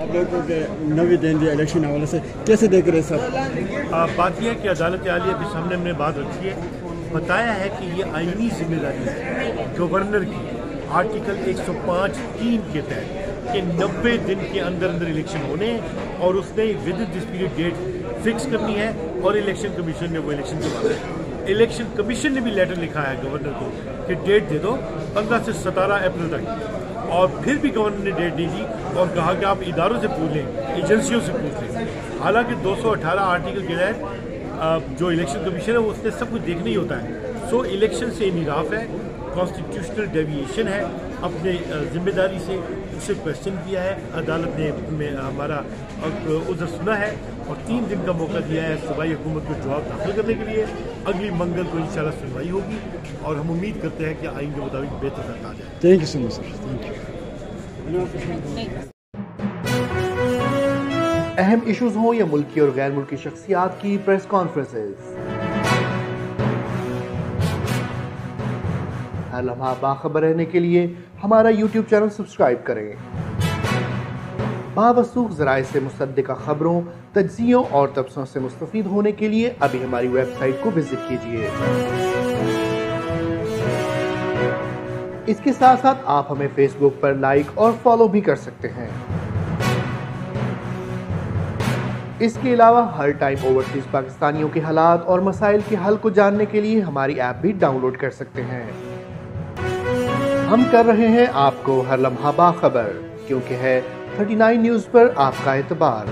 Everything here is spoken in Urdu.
آپ لوگوں کے نویں دن الیکشن حوالے سے کیسے دیکھ رہے سر؟ بات یہ ہے کہ عدالت عالیہ کے سامنے ہم نے بات رکھی ہے، بتایا ہے کہ یہ آئینی ذمہ داری ہے گورنر کی آرٹیکل 105(3) کے تحت کہ 90 دن کے اندر الیکشن ہونے ہیں، اور اس نے with this period date fix کرنی ہے، اور الیکشن کمیشن نے وہ الیکشن کروانا ہے۔ الیکشن کمیشن نے بھی لیٹر لکھا ہے گورنر کو کہ ڈیٹ دے دو 15 سے 17 اپریل تک، اور پھر بھی گورنر نے ڈیٹ دی تھی اور کہا کہ آپ اداروں سے پوچھ لیں، ایجنسیوں سے پوچھ لیں۔ حالانکہ 218 آرٹیکل کے تحت جو الیکشن کمیشن ہے وہ اس نے سب کچھ دیکھنا ہی ہوتا ہے۔ سو الیکشن سے انحراف ہے، کانسٹیٹیوشنل ڈیویشن ہے اپنے ذمہ داری سے، اسے کویشچن کیا ہے، عدالت نے ہمارا عذر سنا ہے اور 3 دن کا موقع دیا ہے صوبائی حکومت کو جواب داخل کرنے کے لیے۔ اگلی منگل کو انشاءاللہ سنوائی ہوگی اور ہم امید کرتے ہیں کہ آئین کے مطابق بہتر فیصلہ آ جائے۔ Thank you so much sir, thank you. اہم ایشوز ہوں یا ملکی اور غیر ملکی شخصیات کی پریس کانفرنسز، ہر لمحہ باخبر رہنے کے لیے ہمارا یوٹیوب چینل سبسکرائب کریں۔ باوثوق ذرائع سے مصدقہ خبروں، تجزیوں اور تبصروں سے مستفید ہونے کے لیے ابھی ہماری ویب سائٹ کو وزٹ کیجیے۔ اس کے ساتھ ساتھ آپ ہمیں فیس بک پر لائک اور فالو بھی کر سکتے ہیں۔ اس کے علاوہ ہر ٹائم اوورسیز پاکستانیوں کے حالات اور مسائل کے حل کو جاننے کے لیے ہماری ایپ بھی ڈاؤن لوڈ کر سکتے ہیں۔ ہم کر رہے ہیں آپ کو ہر لمحہ باخبر، کیونکہ ہے 39 نیوز پر آپ کا اعتبار۔